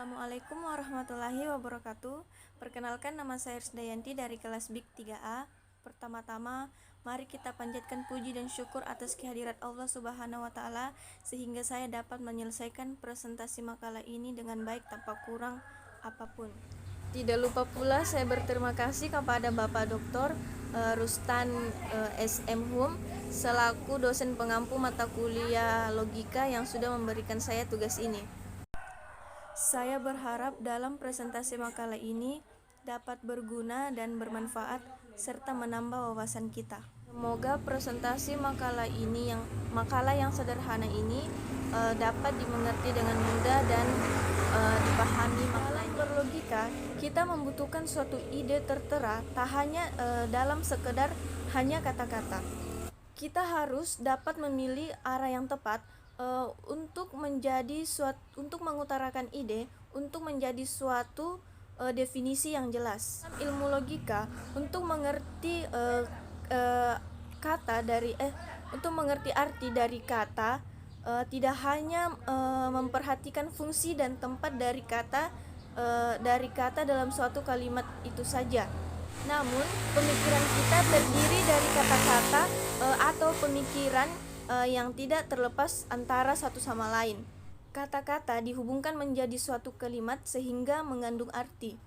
Assalamualaikum warahmatullahi wabarakatuh. Perkenalkan, nama saya Risdayanti dari kelas BIK 3A. Pertama-tama, mari kita panjatkan puji dan syukur atas kehadirat Allah Subhanahu wa Ta'ala sehingga saya dapat menyelesaikan presentasi makalah ini dengan baik tanpa kurang apapun. Tidak lupa pula saya berterima kasih kepada Bapak Dr. Rustan SM Hum selaku dosen pengampu mata kuliah logika yang sudah memberikan saya tugas ini. Saya berharap dalam presentasi makalah ini dapat berguna dan bermanfaat serta menambah wawasan kita. Semoga presentasi makalah yang sederhana ini dapat dimengerti dengan mudah dan dipahami. Dalam berlogika, kita membutuhkan suatu ide tertera, tak hanya dalam sekedar hanya kata-kata. Kita harus dapat memilih arah yang tepat untuk mengutarakan ide, untuk menjadi suatu definisi yang jelas. Ilmu logika untuk mengerti untuk mengerti arti dari kata, tidak hanya memperhatikan fungsi dan tempat dari kata dalam suatu kalimat itu saja. Namun, pemikiran kita terdiri dari kata-kata atau pemikiran yang tidak terlepas antara satu sama lain. Kata-kata dihubungkan menjadi suatu kalimat sehingga mengandung arti.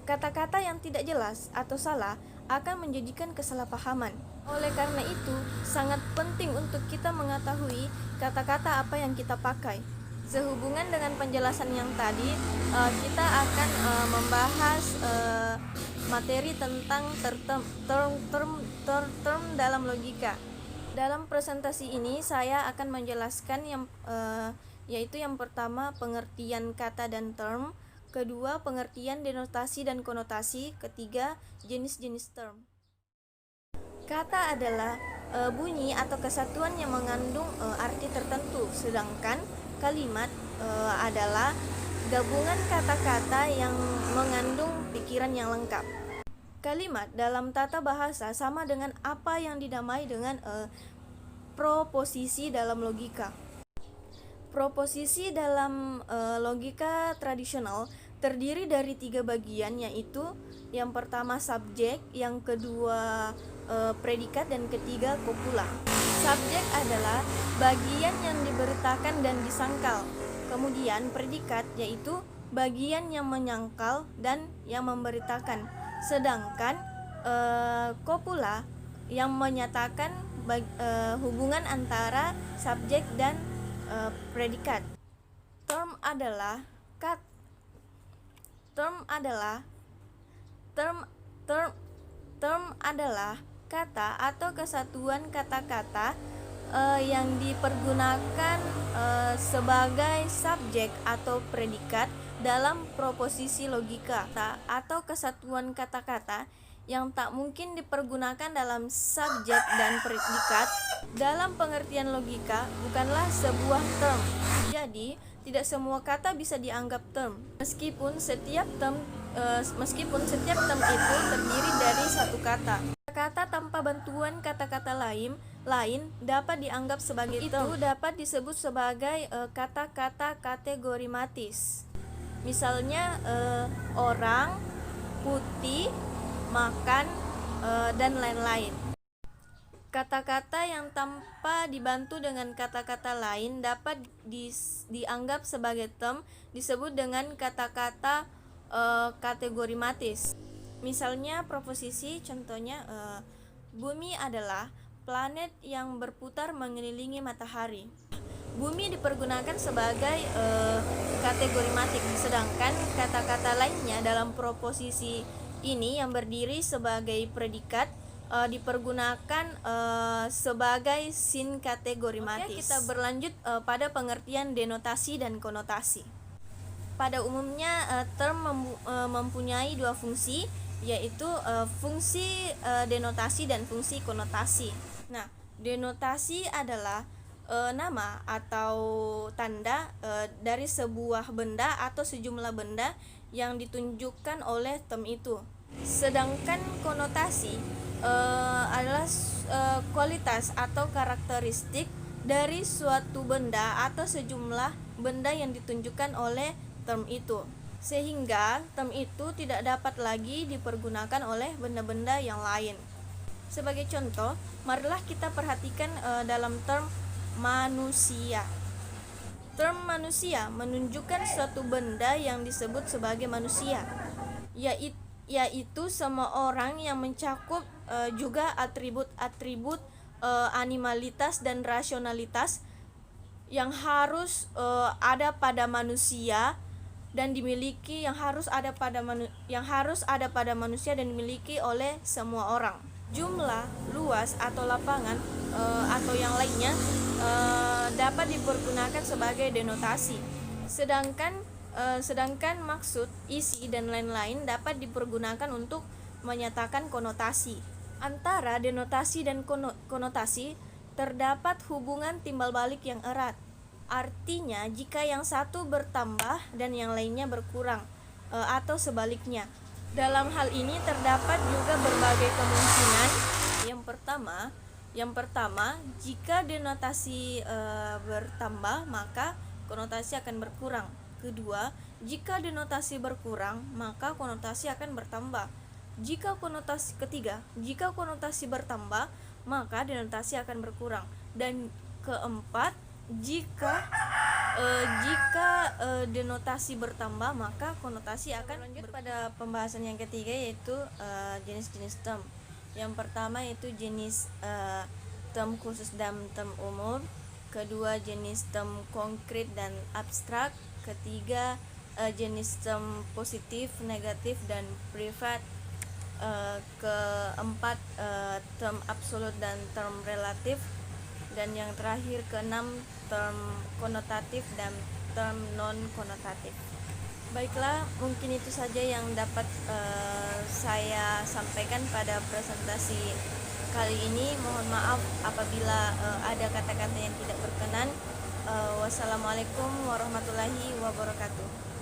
Kata-kata yang tidak jelas atau salah akan menjadikan kesalahpahaman. Oleh karena itu, sangat penting untuk kita mengetahui kata-kata apa yang kita pakai. Sehubungan dengan penjelasan yang tadi, kita akan membahas materi tentang term dalam logika. Dalam presentasi ini saya akan menjelaskan yaitu yang pertama pengertian kata dan term, kedua pengertian denotasi dan konotasi, ketiga jenis-jenis term. Kata adalah bunyi atau kesatuan yang mengandung arti tertentu, sedangkan kalimat adalah gabungan kata-kata yang mengandung pikiran yang lengkap. Kalimat dalam tata bahasa sama dengan apa yang dinamai dengan proposisi dalam logika. Proposisi dalam logika tradisional terdiri dari 3 bagian, yaitu yang pertama subjek, yang kedua predikat, dan ketiga kopula. Subjek adalah bagian yang diberitakan dan disangkal. Kemudian predikat yaitu bagian yang menyangkal dan yang memberitakan. Sedangkan kopula yang menyatakan hubungan antara subjek dan predikat. Term adalah kata atau kesatuan kata-kata yang dipergunakan sebagai subjek atau predikat dalam proposisi logika, atau kesatuan kata-kata yang tak mungkin dipergunakan dalam subjek dan predikat dalam pengertian logika bukanlah sebuah term. Jadi, tidak semua kata bisa dianggap term, meskipun setiap term itu terdiri dari satu kata. Kata tanpa bantuan kata-kata lain dapat dianggap sebagai term. Itu dapat disebut sebagai kata-kata kategorimatis. Misalnya orang, putih, makan, dan lain-lain. Kata-kata yang tanpa dibantu dengan kata-kata lain dapat dianggap sebagai term disebut dengan kata-kata kategorimatis. Misalnya proposisi, contohnya bumi adalah planet yang berputar mengelilingi matahari. Bumi dipergunakan sebagai kategorimatik, sedangkan kata-kata lainnya dalam proposisi ini yang berdiri sebagai predikat dipergunakan sebagai sin kategorimatis. Oke, kita berlanjut pada pengertian denotasi dan konotasi. Pada umumnya term mempunyai 2 fungsi, yaitu fungsi denotasi dan fungsi konotasi. Nah, denotasi adalah nama atau tanda dari sebuah benda atau sejumlah benda yang ditunjukkan oleh term itu. Sedangkan konotasi adalah kualitas atau karakteristik dari suatu benda atau sejumlah benda yang ditunjukkan oleh term itu. sehingga term itu tidak dapat lagi dipergunakan oleh benda-benda yang lain. Sebagai contoh, marilah kita perhatikan dalam term manusia. Term manusia menunjukkan suatu benda yang disebut sebagai manusia, yaitu semua orang yang mencakup juga atribut-atribut animalitas dan rasionalitas yang harus ada pada manusia dan dimiliki yang harus ada pada manusia dan dimiliki oleh semua orang. Jumlah, luas atau lapangan atau yang lainnya dapat dipergunakan sebagai denotasi. Sedangkan maksud, isi dan lain-lain dapat dipergunakan untuk menyatakan konotasi. Antara denotasi dan konotasi terdapat hubungan timbal balik yang erat. Artinya, jika yang satu bertambah dan yang lainnya berkurang, atau sebaliknya. Dalam hal ini terdapat juga berbagai kemungkinan. Yang pertama, jika denotasi bertambah, maka konotasi akan berkurang. Kedua, jika denotasi berkurang, maka konotasi akan bertambah. Jika konotasi bertambah, maka denotasi akan berkurang. Dan keempat, jika denotasi bertambah, maka konotasi akan lanjut pada pembahasan yang ketiga, yaitu jenis-jenis term. Yang pertama itu jenis term khusus dan term umum. Kedua, jenis term konkret dan abstrak. Ketiga, jenis term positif, negatif, dan privat. Keempat, term absolut dan term relatif. Dan yang terakhir, keenam, term konotatif dan term non konotatif. Baiklah, mungkin itu saja yang dapat saya sampaikan pada presentasi kali ini. Mohon maaf apabila ada kata-kata yang tidak berkenan. Wassalamualaikum warahmatullahi wabarakatuh.